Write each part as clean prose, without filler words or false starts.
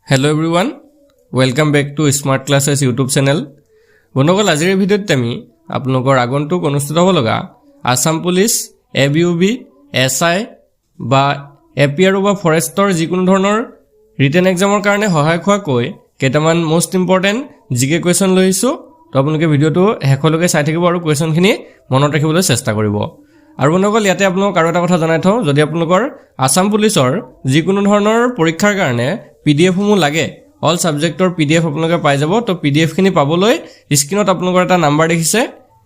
Hello everyone, welcome back to Smart Classes YouTube channel. বন্ধুসকল আজিৰ ভিডিঅ'ত আমি আপোনালোকৰ আগন্তুক অনুষ্ঠিত হ'ব লগা আসাম পুলিচ, এবিউবি, এসআই বা এপিআৰও বা ফৰেষ্টৰ যিকোনো ধৰণৰ ৰিটেন এক্সামৰ কাৰণে সহায়ক হোৱাকৈ কেইটামান মোষ্ট ইম্পৰ্টেণ্ট জিকে কুৱেশ্যন লৈ আহিছোঁ। তো আপোনালোকে ভিডিঅ'টো শেষলৈকে চাই থাকিব আৰু কুৱেশ্যনখিনি মনত ৰাখিবলৈ চেষ্টা কৰিব। আৰু বন্ধুসকল ইয়াতে আপোনালোকক আৰু এটা কথা জনাই থওঁ, যদি আপোনালোকৰ আসাম পুলিচৰ যিকোনো ধৰণৰ পৰীক্ষাৰ কাৰণে PDF সমূহ লাগে, অল সাবজেক্টৰ PDF আপোনালোকে পাই যাব। তো PDF খিনি পাবলৈ স্ক্ৰিনত আপোনালোকৰ এটা নাম্বাৰ দেখিছে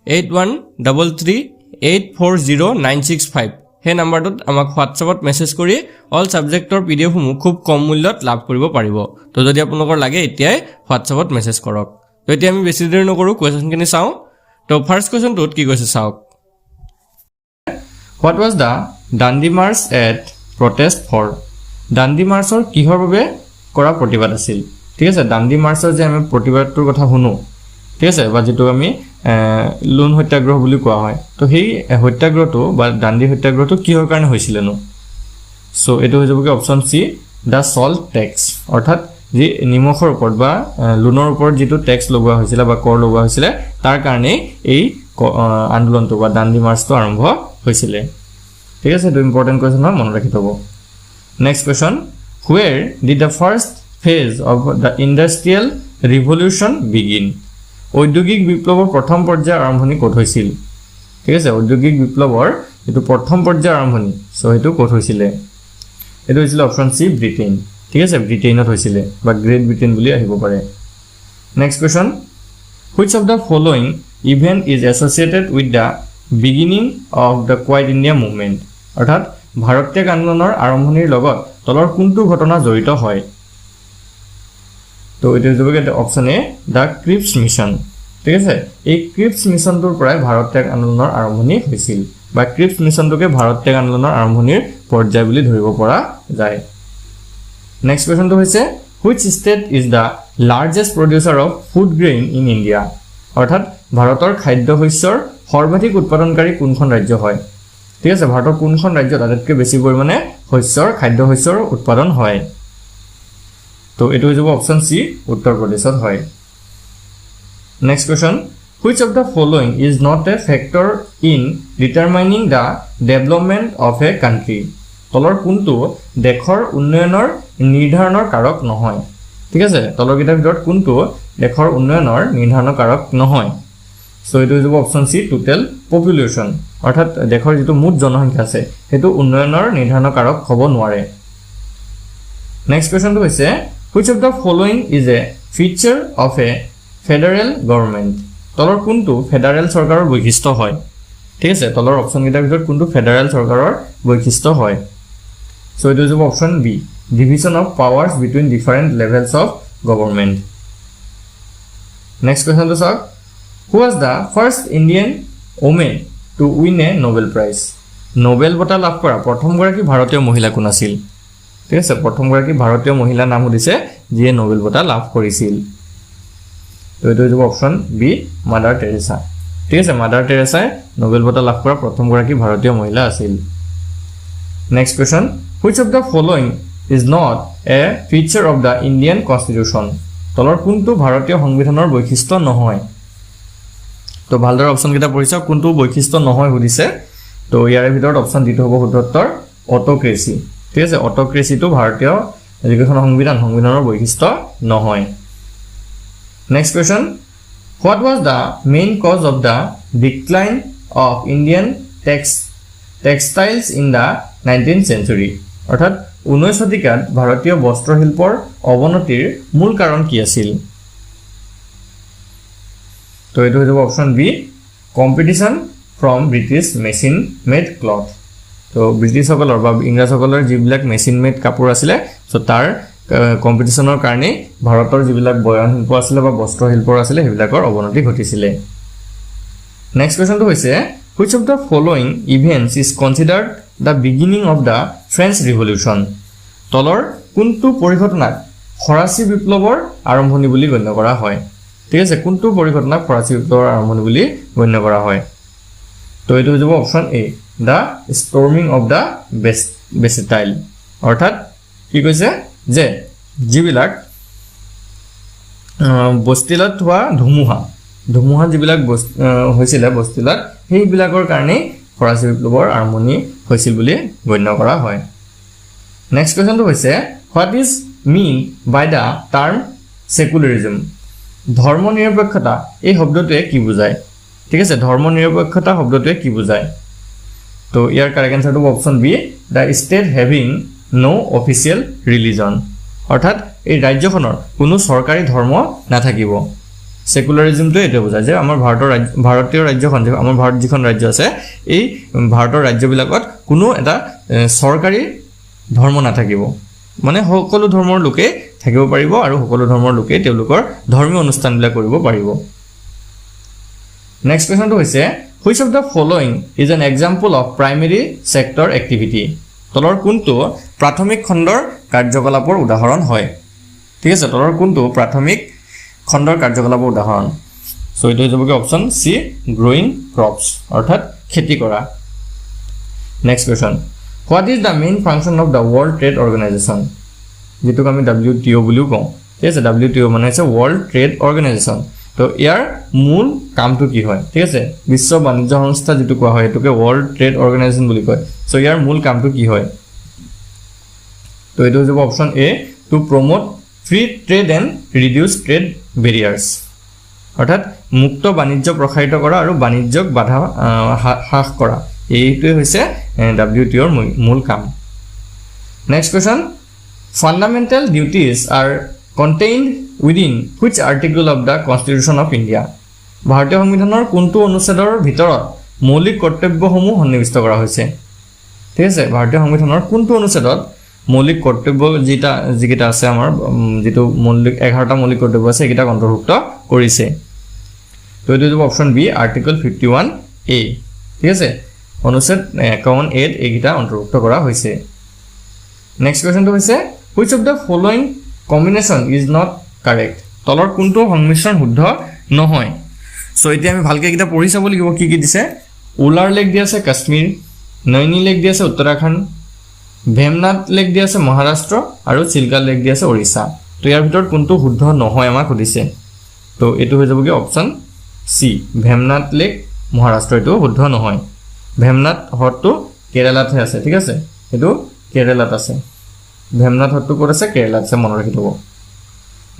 8133840965, সেই নাম্বাৰটোত আমাক হোৱাটছআপত মেছেজ কৰি অল সাবজেক্টৰ PDF সমূহ খুব কম মূল্যত লাভ কৰিব পাৰিব। তো যদি আপোনালোকৰ লাগে এতিয়াই হোৱাটছআপত মেছেজ কৰক। তো এতিয়া আমি বেছি দেৰি নকৰোঁ, কুৱেশ্যনখিনি চাওঁ। তো ফাৰ্ষ্ট কুৱেশ্যনটোত কি কৈছে চাওক। What was the Dandi March at protest for? Dandi Marchৰ কিহৰ বাবে কৰা প্ৰতিবাদ আছিল? ঠিক আছে, দাণ্ডি মাৰ্চৰ যে আমি প্ৰতিবাদটোৰ কথা শুনো, ঠিক আছে, বা যেটো আমি লোন সত্যাগ্ৰহ বুলি কোৱা হয়, তো সেই সত্যাগ্ৰহটো বা দাণ্ডি সত্যাগ্ৰহটো কিহৰ কাৰণে হৈছিলেনো? সো এটো হৈ যাব কি অপচন সি, দা সল্ট টেক্স, অৰ্থাৎ যে নিমখৰ ওপৰত বা লোনৰ ওপৰত যেটো টেক্স লগোৱা হৈছিল বা কৰ লগোৱা হৈছিল, তাৰ কাৰণে এই আন্দোলনটো বা দাণ্ডি মাৰ্চটো আৰম্ভ হৈছিল। ঠিক আছে, এটো ইম্পৰ্টেন্ট কোৱেশ্চন হয়, মনত ৰাখি থব। Next question, where did the first phase of the industrial revolution begin? ঔদ্যোগিক বিপ্লৱৰ প্ৰথম পৰ্যায়ৰ আৰম্ভণি ক'ত হৈছিল? ঠিক আছে, ঔদ্যোগিক বিপ্লৱৰ এটো প্ৰথম পৰ্যায়ৰ আৰম্ভণি, সো এটো ক'ত হৈছিল? এটো হৈছিল অপচন সি, ব্ৰিটেইন। ঠিক আছে, ব্ৰিটেইনত হৈছিল বা গ্ৰেট ব্ৰিটেইন বুলি আহিব পাৰে। Next question, which of the following event is associated with the beginning of the Quiet India movement? অৰ্থাৎ ভাৰত ত্যাগ আন্দোলনৰ আৰম্ভণিৰ লগত তলৰ কোনটো ঘটনা জড়িত হয়? তো এটো হ'ব কি option A, da Cripps mission. ঠিক আছে, এই ক্ৰিপছ মিছনটোৰ পৰাই ভাৰত ত্যাগ আন্দোলনৰ আৰম্ভণি হৈছিল বা ক্ৰিপছ মিছনটোকে ভাৰত ত্যাগ আন্দোলনৰ আৰম্ভণিৰ পৰ্যায় বুলি ধৰিব পৰা যায়। নেক্সট কোৱেশ্চনটো হৈছে, which state is the largest producer of food grain in India? অৰ্থাৎ ভাৰতৰ খাদ্য শস্যৰ সৰ্বাধিক উৎপাদনকাৰী কোনখন ৰাজ্য হয়? ঠিক আছে, ভাৰতৰ কোনখন ৰাজ্যত আটাইতকৈ বেছি পৰিমাণে খাদ্য শস্যৰ উৎপাদন হয়? তো এটো হৈ যাব অপচন সি, উত্তৰ প্ৰদেশত হয়। Next question, which of the following is not a factor in determining the development of a country? তলৰ কোনটো দেশৰ উন্নয়নৰ নিৰ্ধাৰণৰ কাৰক নহয়? ঠিক আছে, তলৰ কিটাৰ ভিতৰত কোনটো দেশৰ উন্নয়নৰ নিৰ্ধাৰণৰ কাৰক নহয়? সো এটো হৈ যাব অপচন সি, টোটেল পপুলেশ্যন, অৰ্থাৎ দেশৰ যেটো মুঠ জনসংখ্যা আছে হেতু উন্নয়নৰ নিৰ্ধাৰণৰ কাৰক হ'ব নোৱাৰে। নেক্সট কোৱেশ্চনটো হৈছে, which of the following is a feature of a federal government? তলৰ কোনটো ফেডাৰেল চৰকাৰৰ বৈশিষ্ট্য হয়? ঠিক আছে, তলৰ অপচন কিটাৰ ভিতৰত কোনটো ফেডাৰেল চৰকাৰৰ বৈশিষ্ট্য হয়? সো এটো হৈ যাব option B, division of powers between different levels of government. Next কোৱেশ্চনটো চাওক, who was the first Indian woman to win a Nobel Prize? Nobel বঁটা লাভ কৰা প্ৰথমগৰাকী ভাৰতীয় মহিলা কোন আছিল? ঠিক আছে, প্ৰথমগৰাকী ভাৰতীয় মহিলা নাম সুধিছে যিয়ে নোবেল বঁটা লাভ কৰিছিল। তো এটো হৈ যাব অপচন বি, মাদাৰ টেৰেছা। ঠিক আছে, মাদাৰ টেৰেছাই নোবেল বঁটা লাভ কৰা প্ৰথমগৰাকী ভাৰতীয় মহিলা আছিল। Next question, which of the following is not a feature of the Indian Constitution? তলৰ কোনটো ভাৰতীয় সংবিধানৰ বৈশিষ্ট্য নহয়? তো ভালদৰে অপচন কিটা পঢ়িছা, কোনটো বৈশিষ্ট্য নহয় সুধিছে। তো ইয়াৰে ভিতৰত অপচন ডিটো হ'ব শুদ্ধত্তৰ, অটোক্ৰেসি। ঠিক আছে, অটোক্ৰেসিটো ভাৰতীয় যিখন সংবিধানৰ বৈশিষ্ট্য নহয়। Next question, what was the main cause of the decline of Indian textiles in the 19th century? অৰ্থাৎ 19 শতিকাত ভাৰতীয় বস্ত্ৰশিল্পৰ অৱনতিৰ মূল কাৰণ কি আছিল? তো এটো হৈ যাব option B, competition from British machine made cloth. তো ব্ৰিটিছসকলৰ বা ইংৰাজসকলৰ যিবিলাক মেচিন মেড কাপোৰ আছিলে, সো তাৰ কম্পিটিশনৰ কাৰণে ভাৰতৰ যিবিলাক বয়ন শিল্প আছিলে বা বস্ত্ৰশিল্প আছিলে সেইবিলাকৰ অৱনতি ঘটিছিলে। নেক্সট কোৱেশ্চনটো হৈছে, which of the following events is considered the beginning of the French Revolution? তলৰ কোনটো পৰিঘটনাক ফৰাচী বিপ্লৱৰ আৰম্ভণি বুলি গণ্য কৰা হয়? ঠিক আছে, কোনটো পৰিঘটনাক ফৰাচী বিপ্লৱৰ আৰম্ভণি বুলি গণ্য কৰা হয়? তো এটো হৈ যাব option A, the storming of the Bastille. অৰ্থাৎ কি কৈছে যে যিবিলাক বস্তিলাত হোৱা ধুমুহা যিবিলাক হৈছিলে বস্তিলাত সেইবিলাকৰ কাৰণেই ফৰাচী বিপ্লৱৰ আৰম্ভণি হৈছিল বুলি গণ্য কৰা হয় নেক্সট কোৱেশ্চনটো হৈছে what is mean by the term secularism ধৰ্মনিৰপেক্ষতা এই শব্দটোৱে কি বুজায় ঠিক আছে ধৰ্মনিৰপেক্ষতা শব্দটোৱে কি বুজায় তো ইয়াৰ কাৰেক্ট আনসাৰটো option B the state having no official religion অৰ্থাৎ এই ৰাজ্যখনৰ কোনো চৰকাৰী ধৰ্ম নাথাকিব সেকুলাৰিজমটো এইটো বুজায় যে আমাৰ ভাৰতীয় ৰাজ্যখন যে আমাৰ ভাৰত যিখন ৰাজ্য আছে এই ভাৰতৰ ৰাজ্যবিলাকত কোনো এটা চৰকাৰী ধৰ্ম নাথাকিব মানে সকলো ধৰ্মৰ লোকে থাকিব পাৰিব আৰু সকলো ধৰ্মৰ লোকে তেওঁলোকৰ ধৰ্মীয় অনুষ্ঠানবিলাক কৰিব পাৰিব নেক্সট কোৱেশ্চনটো হৈছে which of the following is an example of primary sector activity তলৰ কোনটো প্ৰাথমিক খণ্ডৰ কাৰ্যকলাপৰ উদাহৰণ হয় ঠিক আছে তলৰ কোনটো প্ৰাথমিক খণ্ডৰ কাৰ্যকলাপৰ উদাহৰণ সো এইটো হ'ব অপচন সি গ্ৰোইং ক্ৰপছ অৰ্থাৎ খেতি কৰা next question what is the main function of the world trade organization যেটো আমি WTO বুলিও কওঁ ঠিক আছে WTO মানে হৈছে world trade organization তো ইয়াৰ মূল কামটো কি হয় ঠিক আছে বিশ্ব বাণিজ্য সংস্থা যেটো কোৱা হয় এটোকে world trade organization বুলি কয় সো ইয়াৰ মূল কামটো কি হয় তো এইটো হ'ব option A to promote free trade and reduce trade barriers অৰ্থাৎ মুক্ত বাণিজ্য প্ৰসাৰিত কৰা আৰু বাণিজ্যক বাধা হ্ৰাস কৰা এইটোৱে হৈছে WTO ৰ মূল কাম next question fundamental duties are contained within which article of the Constitution of India ভাৰতীয় সংবিধানৰ কোনটো অনুচ্ছেদৰ ভিতৰত মৌলিক কৰ্তব্যসমূহ সন্নিৱিষ্ট কৰা হৈছে ঠিক আছে ভাৰতীয় সংবিধানৰ কোনটো অনুচ্ছেদত মৌলিক কৰ্তব্য যিকেইটা আছে আমাৰ যেটো মৌলিক 11টা মৌলিক কৰ্তব্য আছে এইকেইটা অন্তৰ্ভুক্ত কৰিছে তো এইটো হ'ব অপচন বি আৰ্টিকল 51 এ ঠিক আছে অনুচ্ছেদ 51 এ এইকেইটা অন্তৰ্ভুক্ত কৰা হৈছে নেক্সট কোৱেশ্চনটো হৈছে which of the following combination is not correct তলৰ কোনটো সংমিশ্ৰণ শুদ্ধ নহয় সো এতিয়া আমি ভালকে কিটা পঢ়ি চাব লাগিব কি কি দিছে উলাৰ লেক দি আছে কাশ্মীৰ নৈনী লেক দি আছে উত্তৰাখণ্ড ভেমনাথ লেক দি আছে মহাৰাষ্ট্ৰ আৰু চিলকা লেক দি আছে ওড়িশা তো ইয়াৰ ভিতৰত কোনটো শুদ্ধ নহয় আমাক সুধিছে তো এটো হৈ যাব কি অপচন সি ভেমনাথ লেক মহাৰাষ্ট্ৰ এটো শুদ্ধ নহয় ভেমনাথ হ্ৰদটো কেৰালাত আছে ঠিক আছে এটো কেৰালাত আছে ভেমনাথ হ্ৰদটো ক'ত আছে কেৰালাত আছে মনত ৰাখি থব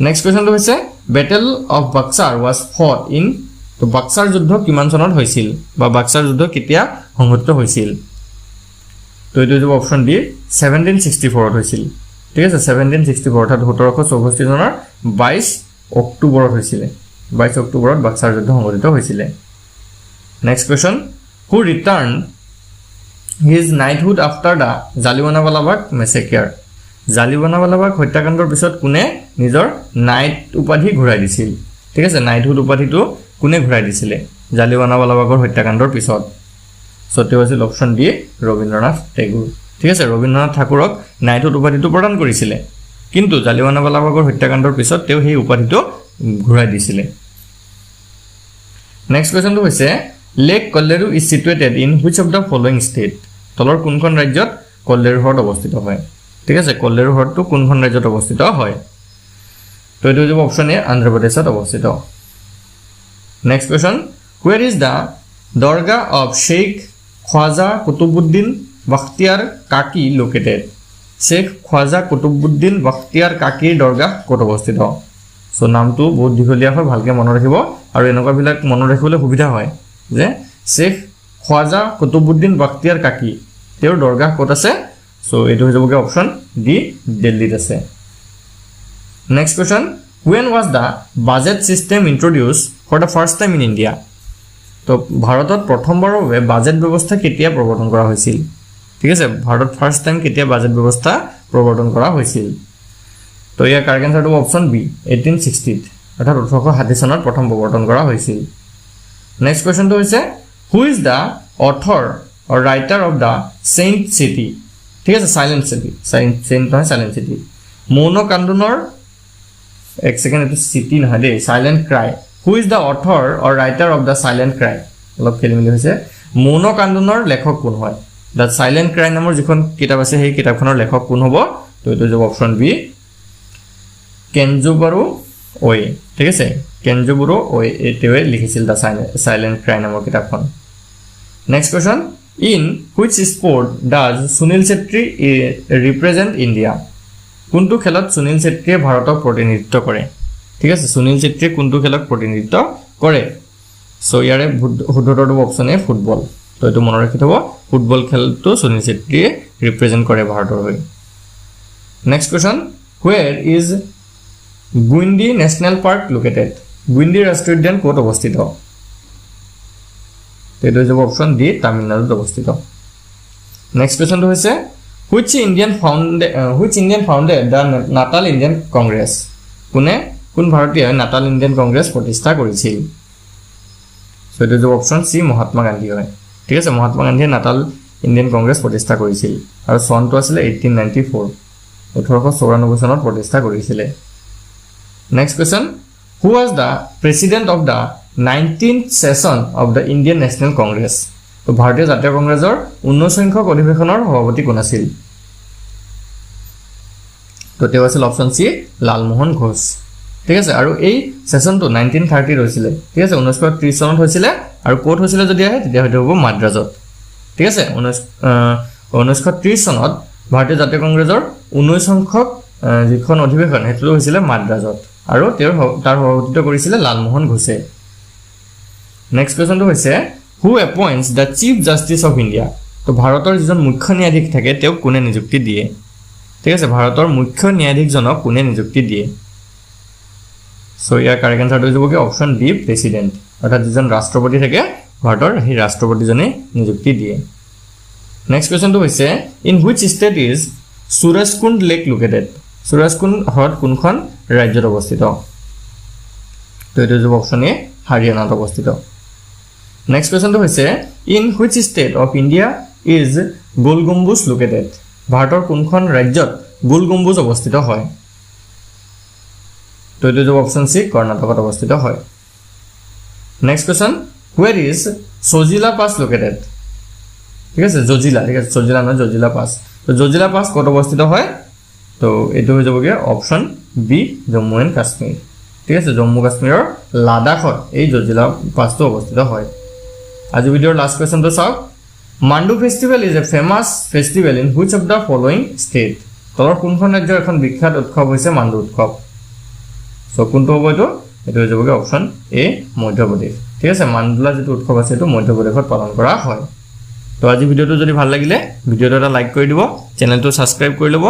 নেক্সট কোৱেশ্চনটো হৈছে বেটেল অফ বাক্সাৰ ওয়াজ ফট ইন তো বাক্সাৰ যুদ্ধ কিমান চনত হৈছিল বা বাক্সাৰ যুদ্ধ কেতিয়া সংঘটিত হৈছিল তো এইটো হ'ব অপচন ডি 1764 হৈছিল ঠিক আছে 1764 অৰ্থাৎ 1764 চনৰ 22 অক্টোবৰত হৈছিল 22 অক্টোবৰত বাক্সাৰ যুদ্ধ সংঘটিত হৈছিল next question who return his knighthood after the Jallianwala Bagh massacre Jallianwala Bagh হত্যাকাণ্ডৰ পিছত কোনে নিজৰ নাইট উপাধি ঘূৰাই দিছিল ঠিক আছে নাইটহুড উপাধিটো কোনে ঘূৰাই দিছিল Jallianwala Baghৰ হত্যাকাণ্ডৰ পিছত সত্য আছিল অপচন ডি ৰবীন্দ্ৰনাথ টেগোৰ ঠিক আছে ৰবীন্দ্ৰনাথ ঠাকুৰক নাইটহুড উপাধিটো প্ৰদান কৰিছিল কিন্তু Jallianwala Baghৰ হত্যাকাণ্ডৰ পিছত তেওঁ সেই উপাধিটো ঘূৰাই দিছিল নেক্সট কোৱেশ্চনটো হৈছে lake Kolleru is situated in which of the following state তলৰ কোনখন ৰাজ্যত কল্লেৰু হ্ৰদ অৱস্থিত হয় ঠিক আছে কল্লেৰু হ্ৰদটো কোনখন ৰাজ্যত অৱস্থিত হয় তো এইটো হ'ব অপচন এ আন্ধ্ৰ প্ৰদেশত অৱস্থিত next question where is the dargah of Sheikh Khwaja Qutbuddin Bakhtiyar Kaki located Sheikh Khwaja Qutbuddin Bakhtiyar কাকিৰ দৰগাহ ক'ত অৱস্থিত সো নামটো বহুত দীঘলীয়া হয় ভালকে মনত ৰাখিব আৰু এনেকুৱা বিলাক মনত ৰাখিবলৈ সুবিধা হয় যে শেখ খ্বাজা কুতুবুদ্দিন বখতিয়াৰ কাকি তেওঁৰ দৰগাহ ক'ত আছে সো এইটো হৈ যাবগে অপচন ডি দিল্লীত আছে next question when was the budget system introduced for the first time in India তো ভাৰতত প্ৰথমবাৰৰ বাবে বাজেট ব্যৱস্থা কেতিয়া প্ৰৱৰ্তন কৰা হৈছিল ঠিক আছে ভাৰতত ফাৰ্স্ট টাইম কেতিয়া বাজেট ব্যৱস্থা প্ৰৱৰ্তন কৰা হৈছিল তো ইয়াৰ কাৰেক্ট আনসাৰটো অপচন বি 1860 অৰ্থাৎ 1860 চনত প্ৰথম প্ৰৱৰ্তন কৰা হৈছিল নেক্সট কোৱেশ্চনটো হৈছে who is the author or writer of the saint city ঠিক আছে সাইলেন্ট সিটি সেইণ্ট নহয় সাইলেন্ট সিটি মৌন কান্দনৰ এক সেকেন্ড এটো সিটি নহয় the silent cry who is the author or writer of the silent cry অলপ খেলিমেলি হৈছে মৌন কান্দনৰ লেখক কোন হয় দ্য সাইলেন্ট ক্ৰাই নামৰ যিখন কিতাপ আছে সেই কিতাপখনৰ লেখক কোন হ'ব তো এইটো হ'ব অপচন বি কেঞ্জুবাৰু ওয়ে ঠিক আছে কেঞ্জুবুৰো ওয়ে এটোৱে লিখিছিল দা সাইলেন্ট ক্ৰাই নামৰ কিতাপখন next question in which sport does Sunil Chhetri represent India কোনটো খেলত সুনীল চেত্ৰীয়ে ভাৰতক প্ৰতিনিধিত্ব কৰে ঠিক আছে সুনীল চেত্ৰীয়ে কোনটো খেলক প্ৰতিনিধিত্ব কৰে সো ইয়াৰে শুদ্ধটো অপচন এ ফুটবল তো এটো মনত ৰাখি থব ফুটবল খেলটো সুনীল চেত্ৰীয়ে ৰিপ্ৰেজেন্ট কৰে ভাৰতৰ হৈ next question where is Guindi National Park located Guindi ৰাষ্ট্ৰীয় উদ্যান ক'ত অৱস্থিত তেটো যাব অপচন ডি তামিলনাডুত অৱস্থিত নেক্সট কোৱেশ্চনটো হৈছে which Indian founded the Natal Indian Congress কোন ভাৰতীয় নাটাল ইণ্ডিয়ান কংগ্ৰেছ প্ৰতিষ্ঠা কৰিছিল সো এটো যাব অপচন সি মহাত্মা গান্ধী হয় ঠিক আছে মহাত্মা গান্ধীয়ে নাটাল ইণ্ডিয়ান কংগ্ৰেছ প্ৰতিষ্ঠা কৰিছিল আৰু চনটো আছিল 1894 1894 চনত প্ৰতিষ্ঠা কৰিছিল next question who was the president of the 19th session of the Indian National Congress তো ভাৰতীয় জাতীয় কংগ্ৰেছৰ 19 সংখ্যক অধিৱেশনৰ সভাপতি কোন আছিল তো তেও আছিল অপচন সি লালমোহন ঘোষ ঠিক আছে আৰু এই সেশনটো 1930 হৈছিল ঠিক আছে 1930 চনত হৈছিল আৰু কোট হৈছিল যদি আহে তেতিয়া হয়তো হ'ব মাদ্ৰাজত ঠিক আছে 1930 চনত ভাৰতীয় জাতীয় কংগ্ৰেছৰ 19 সংখ্যক যিখন অধিৱেশন হেতু হৈছিল মাদ্ৰাজত আৰু তাৰ সভাপতিত্ব কৰিছিল লালমোহন ঘোষে নেক্সট কোৱেশ্চনটো হৈছে who appoints the chief justice of India তো ভাৰতৰ যিজন মুখ্য ন্যায়াধীশ থাকে তেওঁ কোনে নিযুক্তি দিয়ে ঠিক আছে ভাৰতৰ মুখ্য ন্যায়াধীশজনক কোনে নিযুক্তি দিয়ে সো ইয়াৰ কাৰেক্ট আনসাৰটো হ'ব কি অপচন ডি প্ৰেসিডেন্ট অৰ্থাৎ যিজন ৰাষ্ট্ৰপতি থাকে ভাৰতৰ সেই ৰাষ্ট্ৰপতিজনে নিযুক্তি দিয়ে নেক্সট কোৱেশ্চনটো হৈছে in which state is Surajkund lake located Surajkund হ্ৰদ কোনখন ৰাজ্যত অৱস্থিত তো এটো হ'ব অপচন এ হাৰিয়ানাত অৱস্থিত নেক্সট কোৱেশ্চনটো হৈছে in which state of India is Gol Gumbaz located ভাৰতৰ কোনখন ৰাজ্যত গোল গম্বুজ অৱস্থিত হয় তো এটো হ'ব অপচন সি কৰ্ণাটকত অৱস্থিত হয় next question where is Zojila Pass located ঠিক আছে জজিলা ঠিক আছে জজিলা নহয় জজিলা পাস তো জজিলা পাস ক'ত অৱস্থিত হয় তো এটো হৈ যাবগে option B Jammu and Kashmir ঠিক আছে জম্মু কাশ্মীৰৰ লাডাখত এই জজিলা পাসটো অৱস্থিত হয় আজি ভিডিওৰ লাষ্ট কোৱেশ্চনটো চাওক mandu festival is a famous festival in which of the following state তলৰ কোনখন ৰাজ্যৰ এখন বিখ্যাত উৎসৱ হৈছে মাণ্ডু উৎসৱ সো কোনটো হ'ব এটো হৈ যাবগে অপচন এ মধ্যপ্ৰদেশ ঠিক আছে মাণ্ডুলা যেটো উৎসৱ আছে এটো মধ্যপ্ৰদেশত পালন কৰা হয় তো আজি ভিডিওটো যদি ভাল লাগিলে ভিডিওটো এটা লাইক কৰি দিব চেনেলটো সাবস্ক্ৰাইব কৰি লব